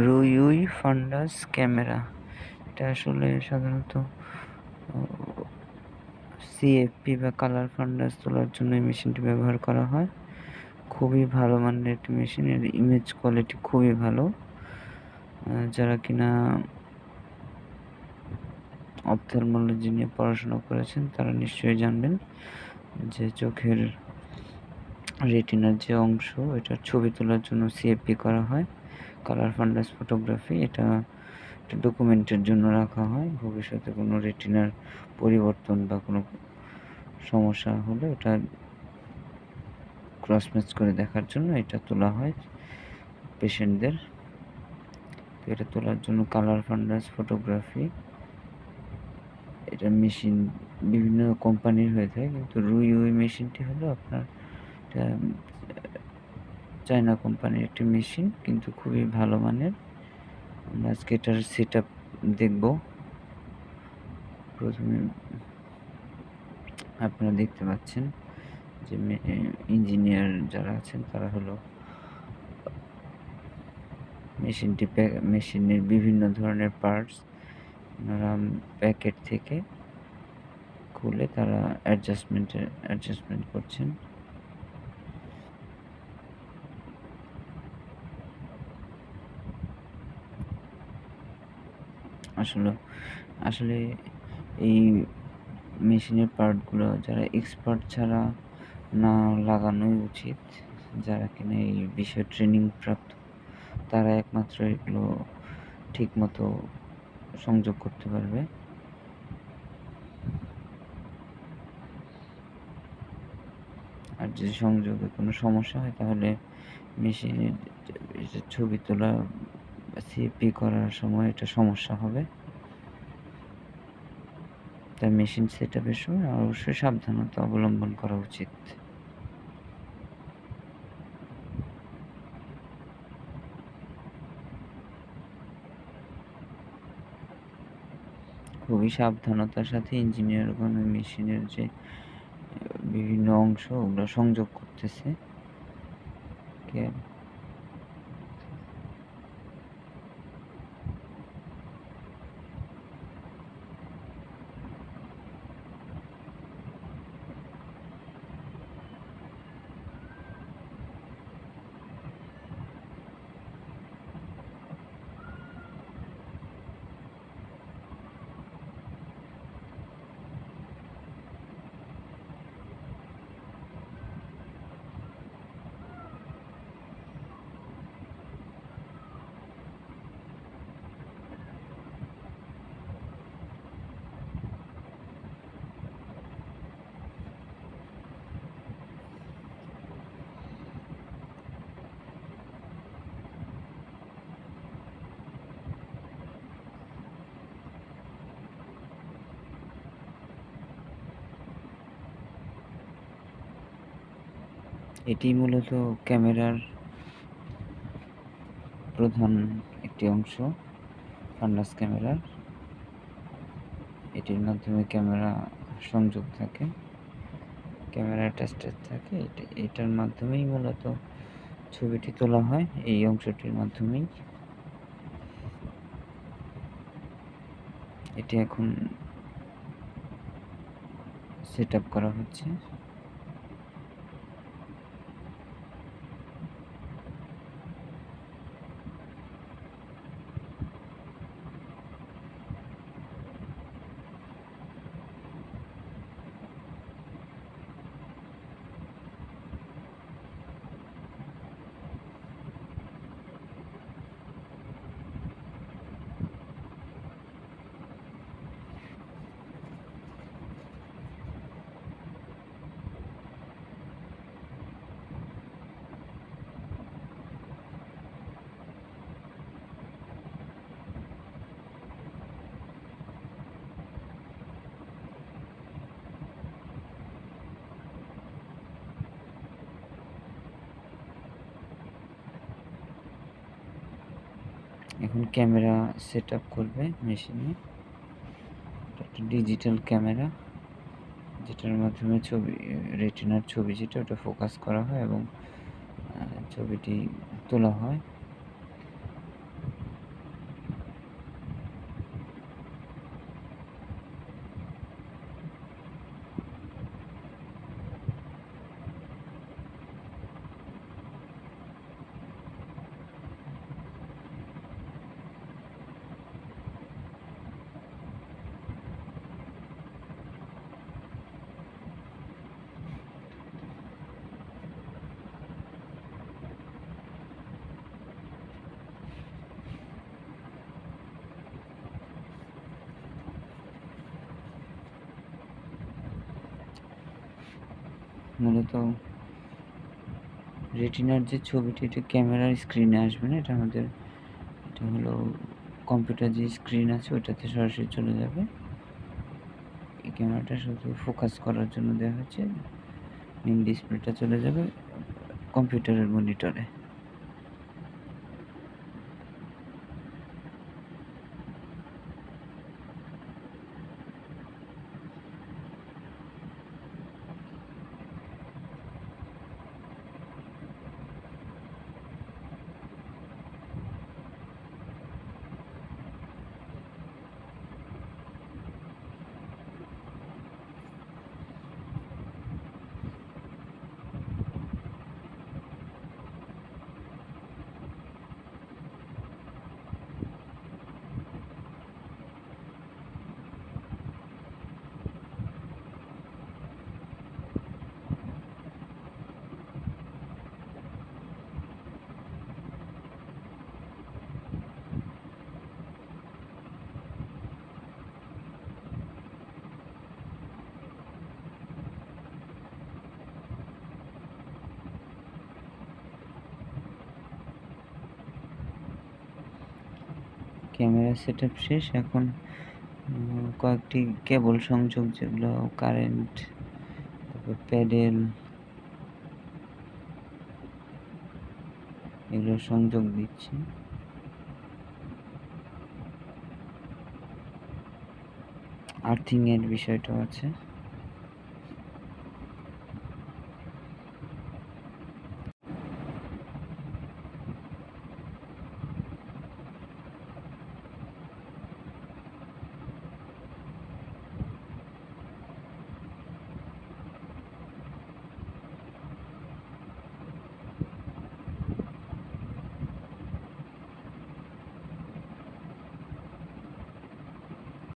রুইউই ফান্ডাস camera. এটা আসলে সাধারণত সিএফপি বা কালার ফান্ডাস তোলার জন্য এই মেশিনটি ব্যবহার করা হয়। খুবই ভালো মানের একটি মেশিন। এর ইমেজ কোয়ালিটি খুবই ভালো। যারা কিনা অপথ্যালমোলজি নিয়ে পড়াশোনা করেছেন তারা নিশ্চয়ই জানবেন যে চোখের রেটিনার যে অংশ এটার ছবি তোলার জন্য সিএফপি করা হয়, কালার ফান্ডাস ফটোগ্রাফি। এটা ডকুমেন্টের জন্য রাখা হয়। ভবিষ্যতে কোনো রেটিনার পরিবর্তন বা কোনো সমস্যা হলে ওটা ক্রস ম্যাচ করে দেখার জন্য এটা তোলা হয় পেশেন্টদের। তো এটা তোলার জন্য কালার ফান্ডাস ফটোগ্রাফি এটা মেশিন বিভিন্ন কোম্পানির হয়ে থাকে, কিন্তু রুইউই মেশিনটি হলো আপনার এটা চায়না কোম্পানির একটি মেশিন, কিন্তু খুবই ভালো মানের। আমরা আজকে এটার সেটআপ দেখব। প্রথমে আপনারা দেখতে পাচ্ছেন যে ইঞ্জিনিয়ার যারা আছেন তারা হলো মেশিনের বিভিন্ন ধরনের পার্টস ওনারা প্যাকেট থেকে খুলে তারা অ্যাডজাস্টমেন্ট করছেন। আসলে এই মেশিনের পার্টগুলো যারা এক্সপার্ট ছাড়া না লাগানোই উচিত। যারা কিনা এই বিষয়ে ট্রেনিং প্রাপ্ত তারা একমাত্র এগুলো ঠিকমতো সংযোগ করতে পারবে। আর যদি সংযোগে কোনো সমস্যা হয় তাহলে মেশিনের ছবি তোলা বা সিএপি করার সময় এটা সমস্যা হবে। তাই মেশিন সেটআপের সময় অবশ্যই সাবধানতা অবলম্বন করা উচিত। খুবই সাবধানতার সাথে ইঞ্জিনিয়ারগণ ওই মেশিনের যে বিভিন্ন অংশ ওগুলো সংযোগ করতেছে। এটি মূলত ক্যামেরার প্রধান একটি অংশ, ফান্ডাস ক্যামেরার। এটির মাধ্যমে ক্যামেরা সংযোগ থাকে, ক্যামেরা অ্যাটাচড থাকে। এটার মাধ্যমেই মূলত ছবিটি তোলা হয়, এই অংশটির মাধ্যমেই। এটি এখন সেটআপ করা হচ্ছে। এখন ক্যামেরা সেটআপ করবে মেশিনে। একটা ডিজিটাল ক্যামেরা যেটার মাধ্যমে রেটিনার ছবি যেটা ওটা ফোকাস করা হয় এবং ছবিটি তোলা হয়। মূলত রেটিনার যে ছবিটি এটা ক্যামেরার স্ক্রিনে আসবে না, এটা হলো কম্পিউটার যে স্ক্রিন আছে ওইটাতে সরাসরি চলে যাবে। এই ক্যামেরাটা শুধু ফোকাস করার জন্য দেওয়া হয়েছে। মেইন ডিসপ্লেটা চলে যাবে কম্পিউটারের মনিটরে। ক্যামেরা সেটআপ শেষ। এখন কয়েকটি কেবল সংযোগ, যেগুলো কারেন্ট, তারপর প্যাডেল, এগুলো সংযোগ দিচ্ছি। আর্থিংয়ের বিষয়টাও আছে।